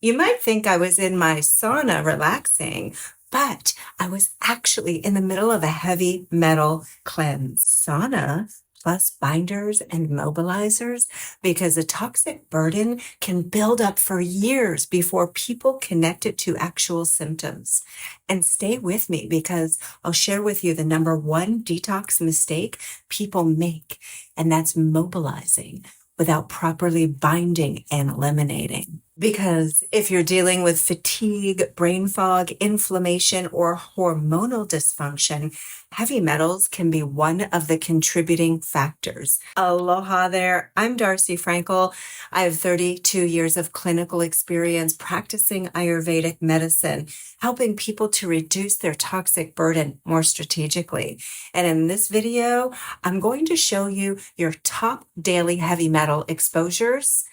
You might think I was in my sauna relaxing, but I was actually in the middle of a heavy metal cleanse. Sauna plus binders and mobilizers, because a toxic burden can build up for years before people connect it to actual symptoms. And stay with me because I'll share with you the number one detox mistake people make, and that's mobilizing without properly binding and eliminating. Because if you're dealing with fatigue, brain fog, inflammation, or hormonal dysfunction, heavy metals can be one of the contributing factors. Aloha there. I'm Darci Frankel. I have 32 years of clinical experience practicing Ayurvedic medicine, helping people to reduce their toxic burden more strategically. And in this video, I'm going to show you your top daily heavy metal exposures,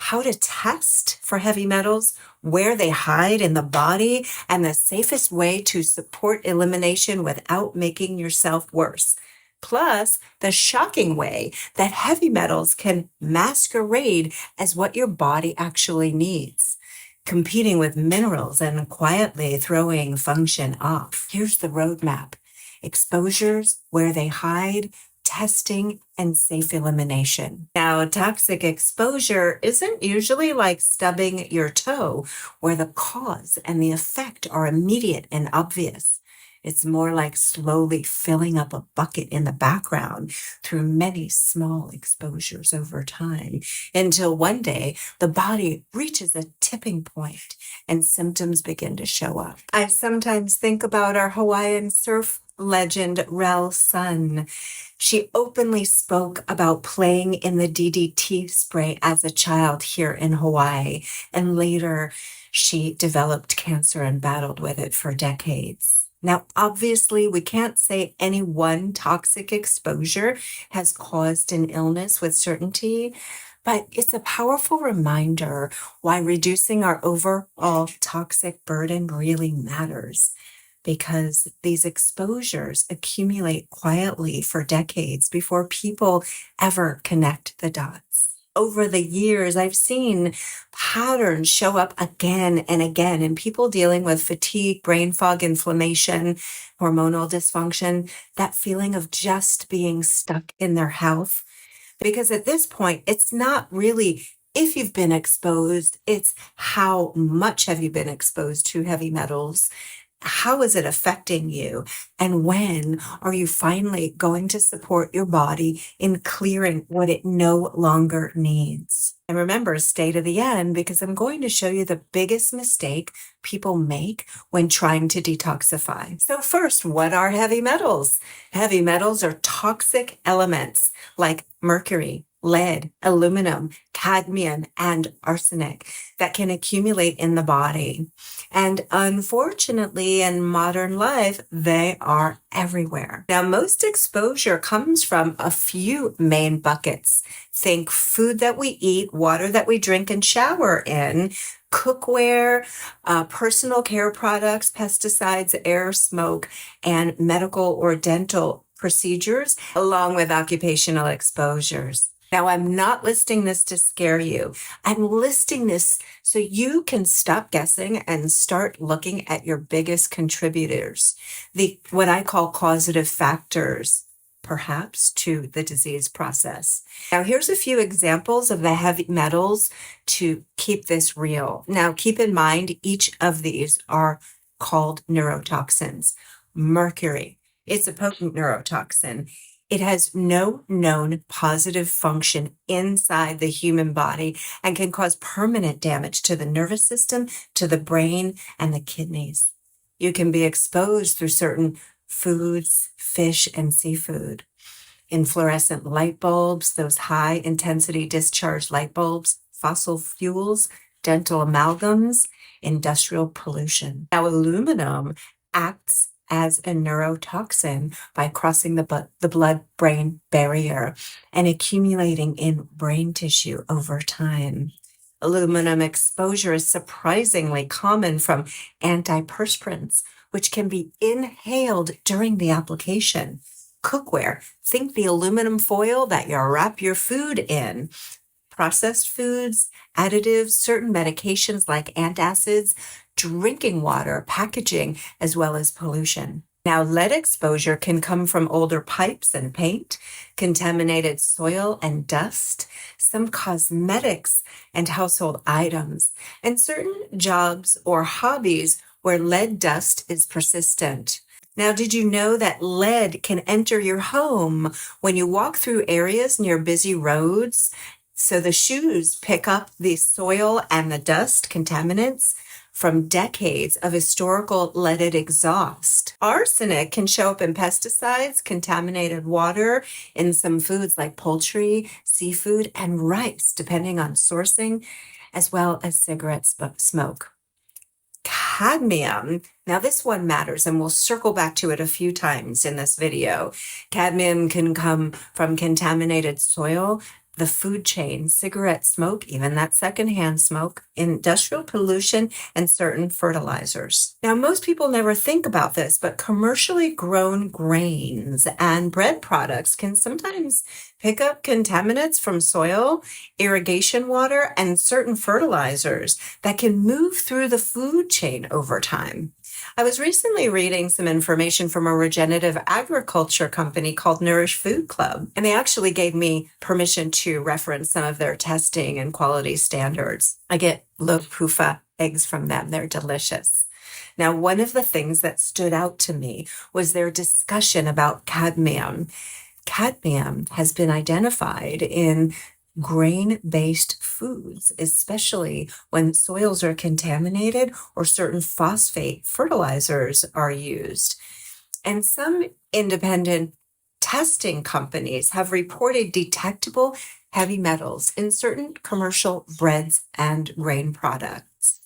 how to test for heavy metals, where they hide in the body, and the safest way to support elimination without making yourself worse. Plus, the shocking way that heavy metals can masquerade as what your body actually needs, competing with minerals and quietly throwing function off. Here's the roadmap: exposures, where they hide, testing, and safe elimination. Now, toxic exposure isn't usually like stubbing your toe, where the cause and the effect are immediate and obvious. It's more like slowly filling up a bucket in the background through many small exposures over time, until one day the body reaches a tipping point and symptoms begin to show up. I sometimes think about our Hawaiian surf legend, Rel Sun. She openly spoke about playing in the DDT spray as a child here in Hawaii, and later she developed cancer and battled with it for decades. Now, obviously, we can't say any one toxic exposure has caused an illness with certainty, but it's a powerful reminder why reducing our overall toxic burden really matters, because these exposures accumulate quietly for decades before people ever connect the dots. Over the years, I've seen patterns show up again and again in people dealing with fatigue, brain fog, inflammation, hormonal dysfunction, that feeling of just being stuck in their health. Because at this point, it's not really if you've been exposed, it's how much have you been exposed to heavy metals. How is it affecting you? And when are you finally going to support your body in clearing what it no longer needs? And remember, stay to the end, because I'm going to show you the biggest mistake people make when trying to detoxify. So first, what are heavy metals? Heavy metals are toxic elements like mercury, lead, aluminum, cadmium, and arsenic that can accumulate in the body. And unfortunately, in modern life, they are everywhere. Now, most exposure comes from a few main buckets. Think food that we eat, water that we drink and shower in, cookware, personal care products, pesticides, air, smoke, and medical or dental procedures, along with occupational exposures. Now, I'm not listing this to scare you. I'm listing this so you can stop guessing and start looking at your biggest contributors, what I call causative factors, perhaps, to the disease process. Now, here's a few examples of the heavy metals to keep this real. Now, keep in mind, each of these are called neurotoxins. Mercury, it's a potent neurotoxin. It has no known positive function inside the human body and can cause permanent damage to the nervous system, to the brain, and the kidneys. You can be exposed through certain foods, fish, and seafood. In fluorescent light bulbs, those high-intensity discharge light bulbs, fossil fuels, dental amalgams, industrial pollution. Now, aluminum acts as a neurotoxin by crossing the blood-brain barrier and accumulating in brain tissue over time. Aluminum exposure is surprisingly common from antiperspirants, which can be inhaled during the application. Cookware, think the aluminum foil that you wrap your food in. processed foods, additives, certain medications like antacids, drinking water, packaging, as well as pollution. Now, lead exposure can come from older pipes and paint, contaminated soil and dust, some cosmetics and household items, and certain jobs or hobbies where lead dust is persistent. Now, did you know that lead can enter your home when you walk through areas near busy roads? So the shoes pick up the soil and the dust contaminants from decades of historical leaded exhaust. Arsenic can show up in pesticides, contaminated water, in some foods like poultry, seafood, and rice, depending on sourcing, as well as cigarette smoke. Cadmium, now this one matters, and we'll circle back to it a few times in this video. Cadmium can come from contaminated soil, the food chain, cigarette smoke, even that secondhand smoke, industrial pollution, and certain fertilizers. Now, most people never think about this, but commercially grown grains and bread products can sometimes pick up contaminants from soil, irrigation water, and certain fertilizers that can move through the food chain over time. I was recently reading some information from a regenerative agriculture company called Nourish Food Club, and they actually gave me permission to reference some of their testing and quality standards. I get low PUFA eggs from them. They're delicious. Now, one of the things that stood out to me was their discussion about cadmium. Cadmium has been identified in grain-based foods, especially when soils are contaminated or certain phosphate fertilizers are used. And some independent testing companies have reported detectable heavy metals in certain commercial breads and grain products.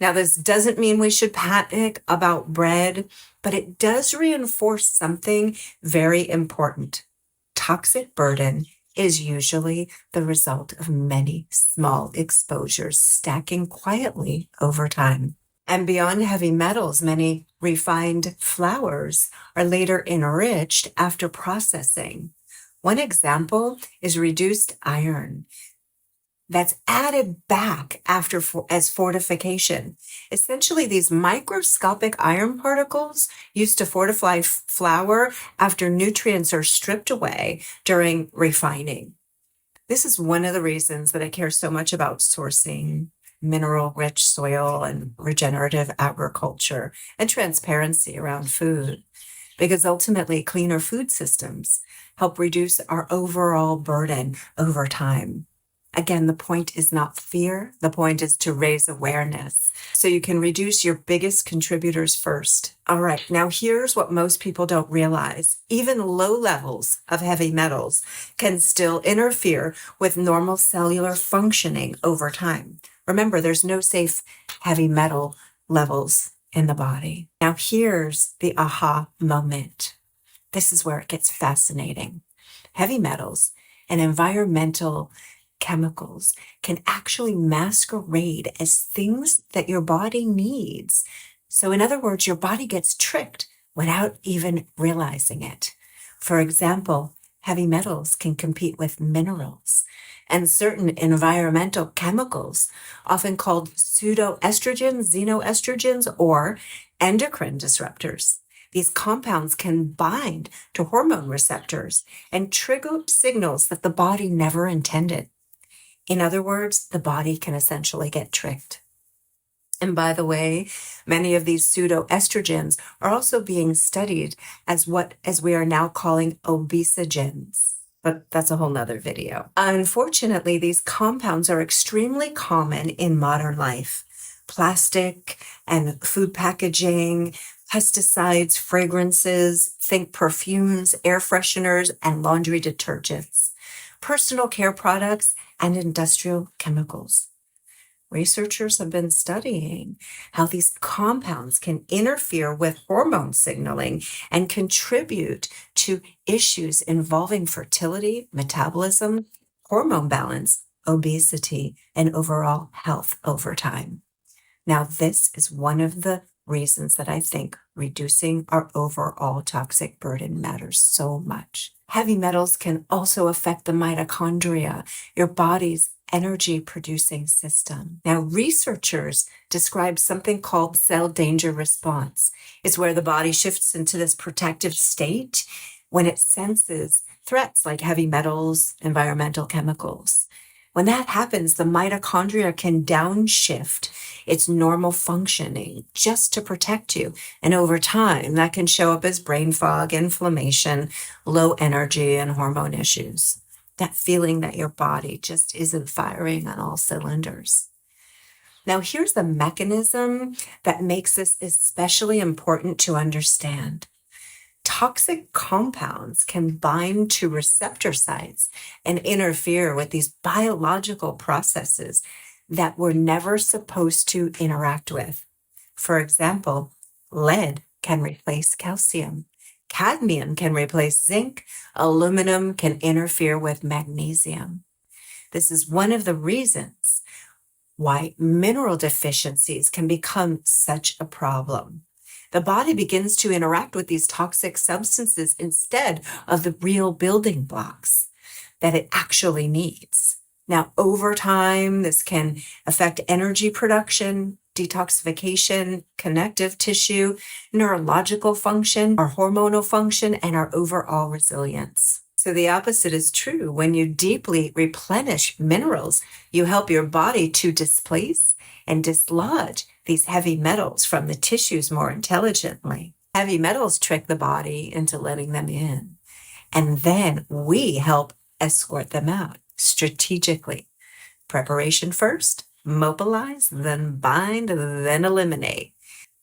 Now, this doesn't mean we should panic about bread, but it does reinforce something very important. Toxic burden is usually the result of many small exposures stacking quietly over time. And beyond heavy metals, many refined flours are later enriched after processing. One example is reduced iron that's added back after as fortification. Essentially, these microscopic iron particles used to fortify flour after nutrients are stripped away during refining. This is one of the reasons that I care so much about sourcing mineral-rich soil and regenerative agriculture and transparency around food, because ultimately cleaner food systems help reduce our overall burden over time. Again, the point is not fear. The point is to raise awareness so you can reduce your biggest contributors first. All right, now here's what most people don't realize. Even low levels of heavy metals can still interfere with normal cellular functioning over time. Remember, there's no safe heavy metal levels in the body. Now here's the aha moment. This is where it gets fascinating. Heavy metals and environmental chemicals can actually masquerade as things that your body needs. So in other words, your body gets tricked without even realizing it. For example, heavy metals can compete with minerals and certain environmental chemicals, often called pseudoestrogens, xenoestrogens, or endocrine disruptors. These compounds can bind to hormone receptors and trigger signals that the body never intended. In other words, the body can essentially get tricked. And by the way, many of these pseudoestrogens are also being studied as we are now calling obesogens. But that's a whole nother video. Unfortunately, these compounds are extremely common in modern life. Plastic and food packaging, pesticides, fragrances, think perfumes, air fresheners, and laundry detergents, personal care products, and industrial chemicals. Researchers have been studying how these compounds can interfere with hormone signaling and contribute to issues involving fertility, metabolism, hormone balance, obesity, and overall health over time. Now, this is one of the reasons that I think reducing our overall toxic burden matters so much. Heavy metals can also affect the mitochondria, your body's energy producing system. Now, researchers describe something called cell danger response. It's where the body shifts into this protective state when it senses threats like heavy metals, environmental chemicals. When that happens, the mitochondria can downshift its normal functioning just to protect you. And over time, that can show up as brain fog, inflammation, low energy, and hormone issues. That feeling that your body just isn't firing on all cylinders. Now, here's the mechanism that makes this especially important to understand. Toxic compounds can bind to receptor sites and interfere with these biological processes that we're never supposed to interact with. For example, lead can replace calcium. Cadmium can replace zinc. Aluminum can interfere with magnesium. This is one of the reasons why mineral deficiencies can become such a problem. The body begins to interact with these toxic substances instead of the real building blocks that it actually needs. Now, over time, this can affect energy production, detoxification, connective tissue, neurological function, our hormonal function, and our overall resilience. So the opposite is true. When you deeply replenish minerals, you help your body to displace and dislodge these heavy metals from the tissues more intelligently. Heavy metals trick the body into letting them in, and then we help escort them out strategically. Preparation first, mobilize, then bind, then eliminate.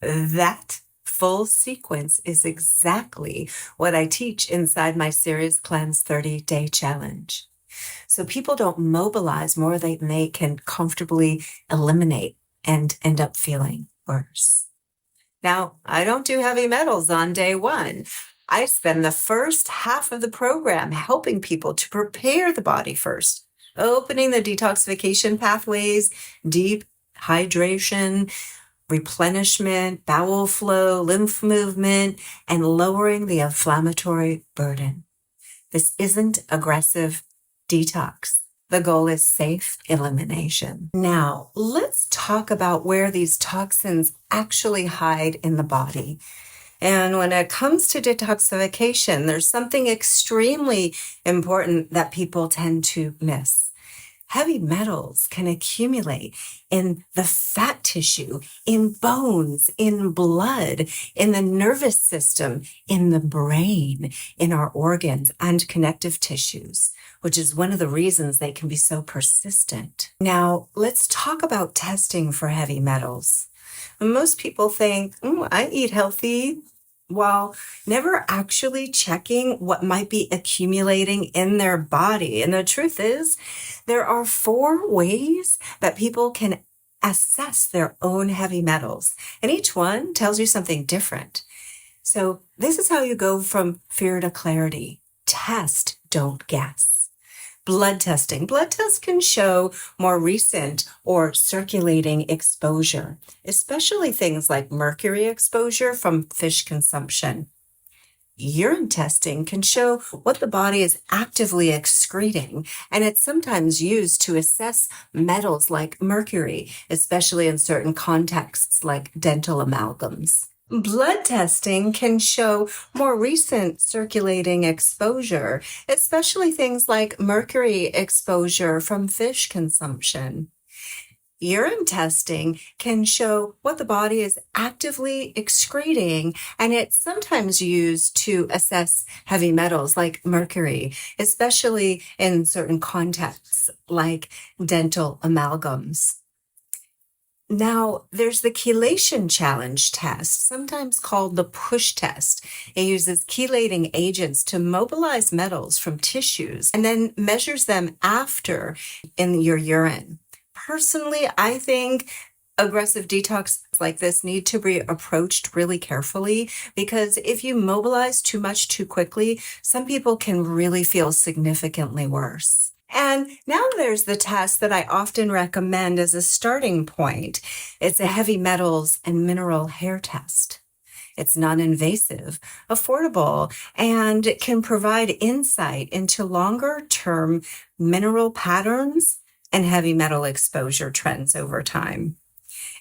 That full sequence is exactly what I teach inside my Series Cleanse 30-day challenge. So people don't mobilize more than they can comfortably eliminate and end up feeling worse. Now, I don't do heavy metals on day one. I spend the first half of the program helping people to prepare the body first, opening the detoxification pathways, deep hydration, replenishment, bowel flow, lymph movement, and lowering the inflammatory burden. This isn't aggressive detox. The goal is safe elimination. Now, let's talk about where these toxins actually hide in the body. And when it comes to detoxification, there's something extremely important that people tend to miss. Heavy metals can accumulate in the fat tissue, in bones, in blood, in the nervous system, in the brain, in our organs and connective tissues, which is one of the reasons they can be so persistent. Now, let's talk about testing for heavy metals. Most people think, I eat healthy, while never actually checking what might be accumulating in their body. And the truth is, there are 4 ways that people can assess their own heavy metals, and each one tells you something different. So this is how you go from fear to clarity. Test, don't guess. Blood testing. Blood tests can show more recent or circulating exposure, especially things like mercury exposure from fish consumption. Urine testing can show what the body is actively excreting, and it's sometimes used to assess metals like mercury, especially in certain contexts like dental amalgams. Blood testing can show more recent circulating exposure, especially things like mercury exposure from fish consumption. Urine testing can show what the body is actively excreting, and it's sometimes used to assess heavy metals like mercury, especially in certain contexts like dental amalgams. Now, there's the chelation challenge test, sometimes called the push test. It uses chelating agents to mobilize metals from tissues and then measures them after in your urine. Personally, I think aggressive detox like this need to be approached really carefully, because if you mobilize too much too quickly, some people can really feel significantly worse. And now there's the test that I often recommend as a starting point. It's a heavy metals and mineral hair test. It's non-invasive, affordable, and it can provide insight into longer-term mineral patterns and heavy metal exposure trends over time.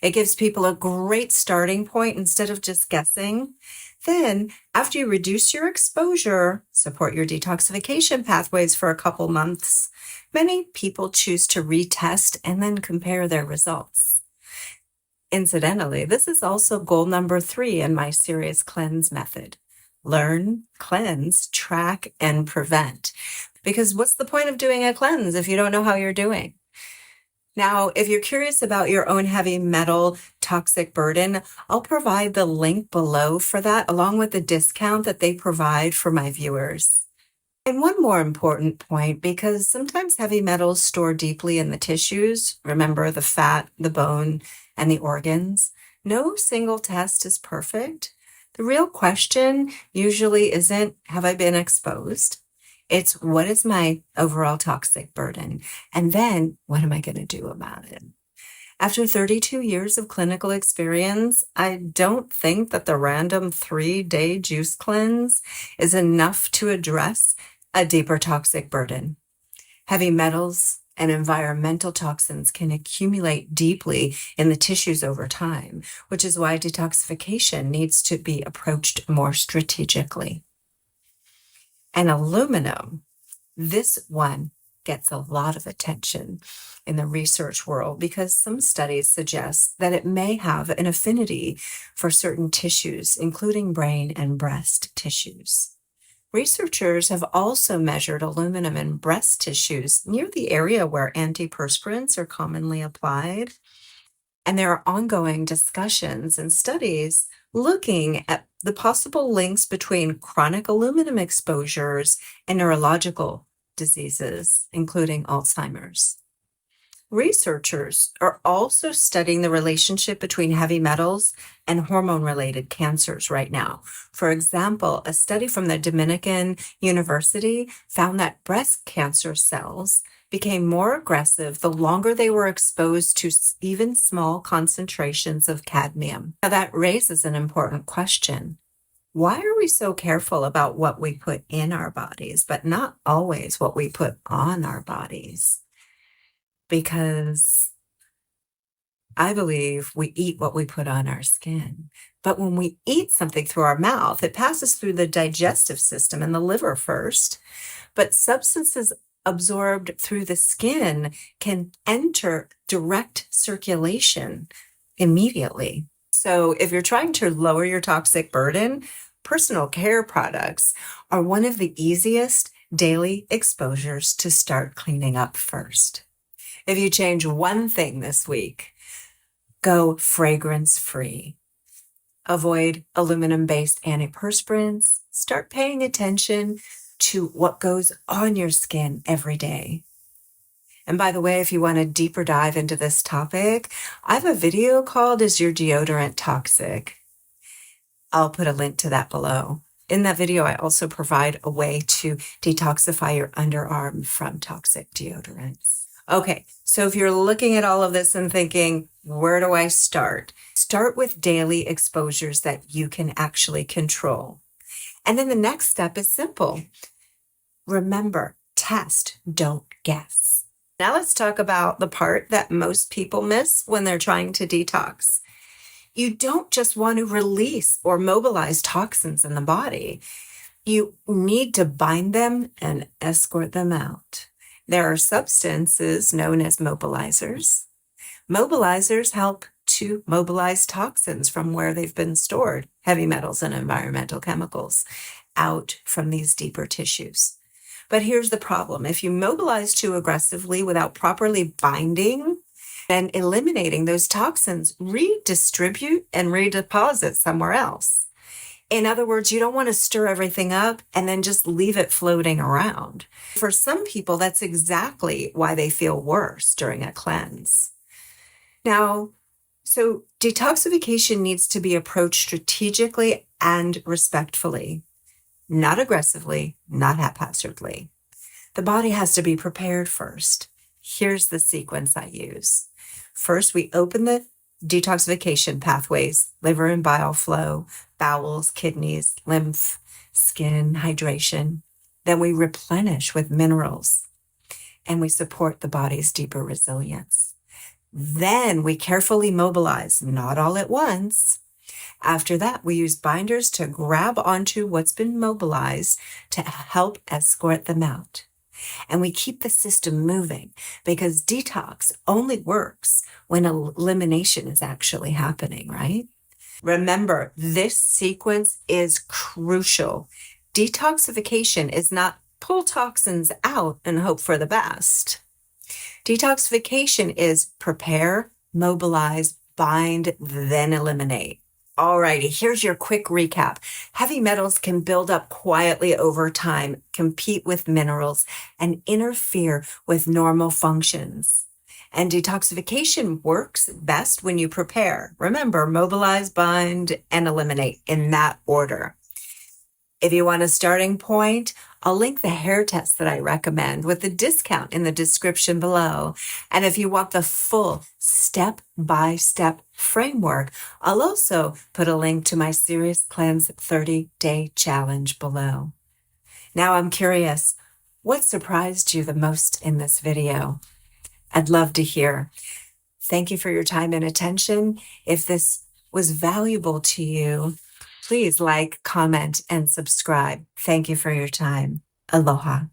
It gives people a great starting point instead of just guessing. Then, after you reduce your exposure, support your detoxification pathways for a couple months, many people choose to retest and then compare their results. Incidentally, this is also goal number 3 in my serious cleanse method. Learn, cleanse, track, and prevent. Because what's the point of doing a cleanse if you don't know how you're doing? Now, if you're curious about your own heavy metal toxic burden, I'll provide the link below for that, along with the discount that they provide for my viewers. And one more important point, because sometimes heavy metals store deeply in the tissues, remember the fat, the bone, and the organs. No single test is perfect. The real question usually isn't, have I been exposed? It's, what is my overall toxic burden? And then, what am I going to do about it? After 32 years of clinical experience, I don't think that the random 3-day juice cleanse is enough to address a deeper toxic burden. Heavy metals and environmental toxins can accumulate deeply in the tissues over time, which is why detoxification needs to be approached more strategically. And aluminum, this one gets a lot of attention in the research world because some studies suggest that it may have an affinity for certain tissues, including brain and breast tissues. Researchers have also measured aluminum in breast tissues near the area where antiperspirants are commonly applied. And there are ongoing discussions and studies looking at the possible links between chronic aluminum exposures and neurological diseases, including Alzheimer's. Researchers are also studying the relationship between heavy metals and hormone-related cancers right now. For example, a study from the Dominican University found that breast cancer cells became more aggressive the longer they were exposed to even small concentrations of cadmium. Now, that raises an important question. Why are we so careful about what we put in our bodies, but not always what we put on our bodies? Because I believe we eat what we put on our skin. But when we eat something through our mouth, it passes through the digestive system and the liver first. But substances absorbed through the skin can enter direct circulation immediately. So if you're trying to lower your toxic burden, personal care products are one of the easiest daily exposures to start cleaning up first. If you change one thing this week, go fragrance-free. Avoid aluminum-based antiperspirants. Start paying attention to what goes on your skin every day. And by the way, if you want a deeper dive into this topic, I have a video called Is Your Deodorant Toxic? I'll put a link to that below. In that video, I also provide a way to detoxify your underarm from toxic deodorants. Okay, so if you're looking at all of this and thinking, where do I start? Start with daily exposures that you can actually control. And then the next step is simple. Remember, test, don't guess. Now let's talk about the part that most people miss when they're trying to detox. You don't just want to release or mobilize toxins in the body. You need to bind them and escort them out. There are substances known as mobilizers. Mobilizers help to mobilize toxins from where they've been stored, heavy metals and environmental chemicals, out from these deeper tissues. But here's the problem. If you mobilize too aggressively without properly binding and eliminating those toxins, redistribute and redeposit somewhere else. In other words, you don't want to stir everything up and then just leave it floating around. For some people, that's exactly why they feel worse during a cleanse. Now, so detoxification needs to be approached strategically and respectfully, not aggressively, not haphazardly. The body has to be prepared first. Here's the sequence I use. First, we open the detoxification pathways, liver and bile flow, bowels, kidneys, lymph, skin, hydration. Then we replenish with minerals and we support the body's deeper resilience. Then we carefully mobilize, not all at once. After that, we use binders to grab onto what's been mobilized to help escort them out. And we keep the system moving because detox only works when elimination is actually happening, right? Remember, this sequence is crucial. Detoxification is not pull toxins out and hope for the best. Detoxification is prepare, mobilize, bind, then eliminate. Alrighty, here's your quick recap. Heavy metals can build up quietly over time, compete with minerals, and interfere with normal functions. And detoxification works best when you prepare. Remember, mobilize, bind, and eliminate in that order. If you want a starting point, I'll link the hair test that I recommend with the discount in the description below. And if you want the full step-by-step framework, I'll also put a link to my Serious Cleanse 30-day challenge below. Now I'm curious, what surprised you the most in this video? I'd love to hear. Thank you for your time and attention. If this was valuable to you, please like, comment, and subscribe. Thank you for your time. Aloha.